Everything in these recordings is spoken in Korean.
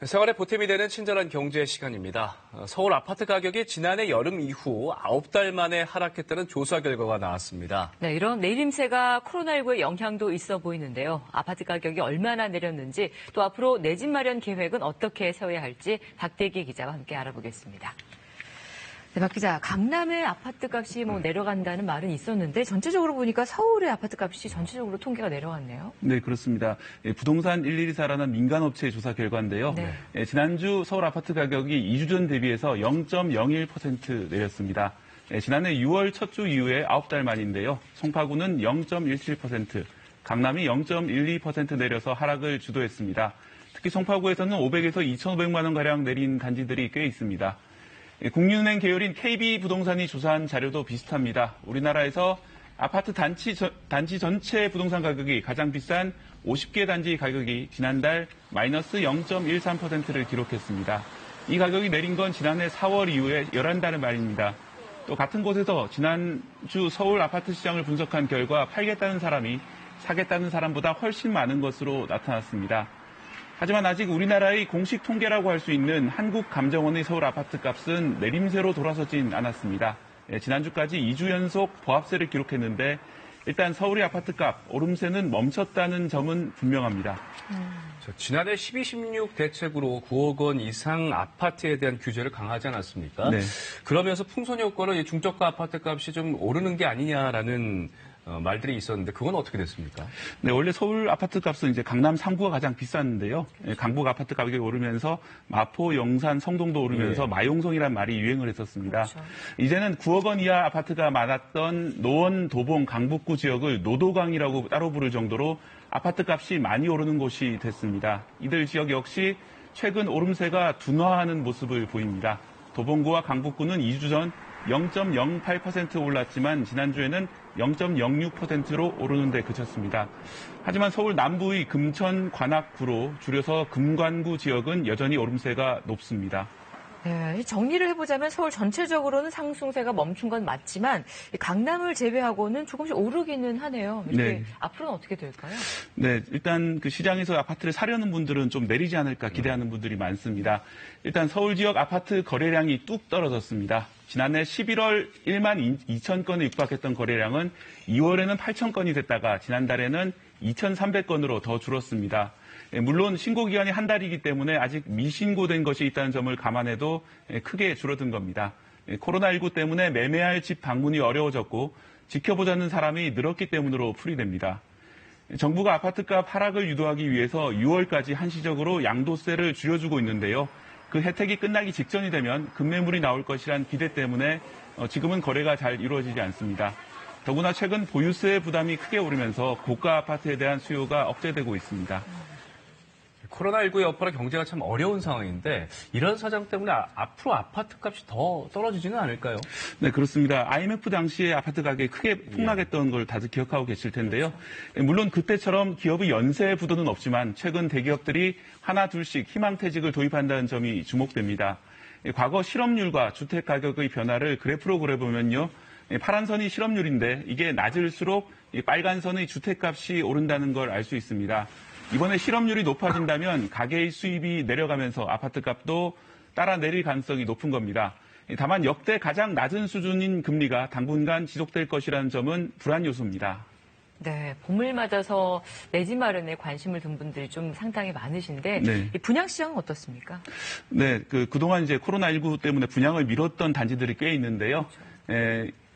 생활에 보탬이 되는 친절한 경제 시간입니다. 서울 아파트 가격이 지난해 여름 이후 9달 만에 하락했다는 조사 결과가 나왔습니다. 네, 이런 내림세가 코로나19의 영향도 있어 보이는데요. 아파트 가격이 얼마나 내렸는지 또 앞으로 내 집 마련 계획은 어떻게 세워야 할지 박대기 기자와 함께 알아보겠습니다. 네, 박 기자, 강남의 아파트 값이 내려간다는 말은 있었는데 전체적으로 보니까 서울의 아파트 값이 전체적으로 통계가 내려왔네요. 네, 그렇습니다. 부동산 114라는 민간업체 조사 결과인데요. 네. 지난주 서울 아파트 가격이 2주 전 대비해서 0.01% 내렸습니다. 지난해 6월 첫 주 이후에 9달 만인데요. 송파구는 0.17%, 강남이 0.12% 내려서 하락을 주도했습니다. 특히 송파구에서는 500에서 2,500만 원가량 내린 단지들이 꽤 있습니다. 국민은행 계열인 KB부동산이 조사한 자료도 비슷합니다. 우리나라에서 아파트 단지 전체 부동산 가격이 가장 비싼 50개 단지 가격이 지난달 마이너스 0.13%를 기록했습니다. 이 가격이 내린 건 지난해 4월 이후에 11달의 말입니다. 또 같은 곳에서 지난주 서울 아파트 시장을 분석한 결과 팔겠다는 사람이 사겠다는 사람보다 훨씬 많은 것으로 나타났습니다. 하지만 아직 우리나라의 공식 통계라고 할 수 있는 한국감정원의 서울 아파트 값은 내림세로 돌아서진 않았습니다. 지난주까지 2주 연속 보합세를 기록했는데 일단 서울의 아파트 값 오름세는 멈췄다는 점은 분명합니다. 지난해 12, 16 대책으로 9억 원 이상 아파트에 대한 규제를 강화하지 않았습니까? 네. 그러면서 풍선 효과로 중저가 아파트 값이 좀 오르는 게 아니냐라는 말들이 있었는데 그건 어떻게 됐습니까? 네, 원래 서울 아파트 값은 이제 강남 3구가 가장 비쌌는데요. 강북 아파트 가격이 오르면서 마포, 영산, 성동도 오르면서 마용성이란 말이 유행을 했었습니다. 그렇죠. 이제는 9억 원 이하 아파트가 많았던 노원, 도봉, 강북구 지역을 노도강이라고 따로 부를 정도로 아파트 값이 많이 오르는 곳이 됐습니다. 이들 지역 역시 최근 오름세가 둔화하는 모습을 보입니다. 도봉구와 강북구는 2주 전 0.08% 올랐지만 지난주에는 0.06%로 오르는 데 그쳤습니다. 하지만 서울 남부의 금천, 관악구로 줄여서 금관구 지역은 여전히 오름세가 높습니다. 네, 정리를 해보자면 서울 전체적으로는 상승세가 멈춘 건 맞지만 강남을 제외하고는 조금씩 오르기는 하네요. 이렇게 네. 앞으로는 어떻게 될까요? 네, 일단 그 시장에서 아파트를 사려는 분들은 좀 내리지 않을까 기대하는 분들이 많습니다. 일단 서울 지역 아파트 거래량이 뚝 떨어졌습니다. 지난해 11월 1만 2천 건에 육박했던 거래량은 2월에는 8천 건이 됐다가 지난달에는 2,300건으로 더 줄었습니다. 물론 신고기간이 한 달이기 때문에 아직 미신고된 것이 있다는 점을 감안해도 크게 줄어든 겁니다. 코로나19 때문에 매매할 집 방문이 어려워졌고 지켜보자는 사람이 늘었기 때문으로 풀이됩니다. 정부가 아파트값 하락을 유도하기 위해서 6월까지 한시적으로 양도세를 줄여주고 있는데요. 그 혜택이 끝나기 직전이 되면 급매물이 나올 것이란 기대 때문에 지금은 거래가 잘 이루어지지 않습니다. 더구나 최근 보유세 부담이 크게 오르면서 고가 아파트에 대한 수요가 억제되고 있습니다. 코로나19의 여파로 경제가 참 어려운 상황인데 이런 사정 때문에 앞으로 아파트 값이 더 떨어지지는 않을까요? 네, 그렇습니다. IMF 당시에 아파트 가격이 크게 폭락했던 걸 다들 기억하고 계실 텐데요. 물론 그때처럼 기업의 연쇄 부도는 없지만 최근 대기업들이 하나 둘씩 희망퇴직을 도입한다는 점이 주목됩니다. 과거 실업률과 주택 가격의 변화를 그래프로 그려보면요. 파란 선이 실업률인데 이게 낮을수록 빨간 선의 주택값이 오른다는 걸 알 수 있습니다. 이번에 실업률이 높아진다면 가계의 수입이 내려가면서 아파트값도 따라 내릴 가능성이 높은 겁니다. 다만 역대 가장 낮은 수준인 금리가 당분간 지속될 것이라는 점은 불안 요소입니다. 네, 봄을 맞아서 내 집 마련에 관심을 둔 분들이 좀 상당히 많으신데 네. 이 분양 시장은 어떻습니까? 네, 그동안 이제 코로나19 때문에 분양을 미뤘던 단지들이 꽤 있는데요.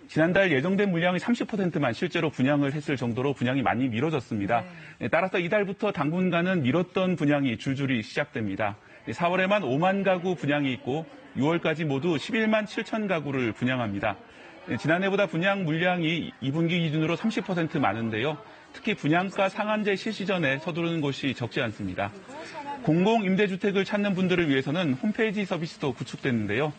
지난달 예정된 물량의 30%만 실제로 분양을 했을 정도로 분양이 많이 미뤄졌습니다. 따라서 이달부터 당분간은 미뤘던 분양이 줄줄이 시작됩니다. 4월에만 5만 가구 분양이 있고 6월까지 모두 11만 7천 가구를 분양합니다. 지난해보다 분양 물량이 2분기 기준으로 30% 많은데요. 특히 분양가 상한제 실시 전에 서두르는 곳이 적지 않습니다. 공공임대주택을 찾는 분들을 위해서는 홈페이지 서비스도 구축됐는데요.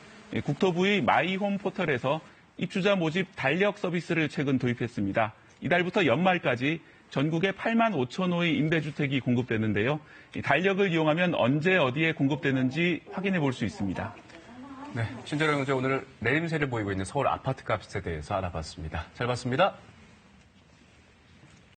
국토부의 마이홈 포털에서 입주자 모집 달력 서비스를 최근 도입했습니다. 이달부터 연말까지 전국에 8만 5천 호의 임대주택이 공급되는데요. 이 달력을 이용하면 언제 어디에 공급되는지 확인해 볼 수 있습니다. 네, 신재령 기자 오늘 내림세를 보이고 있는 서울 아파트 값에 대해서 알아봤습니다. 잘 봤습니다.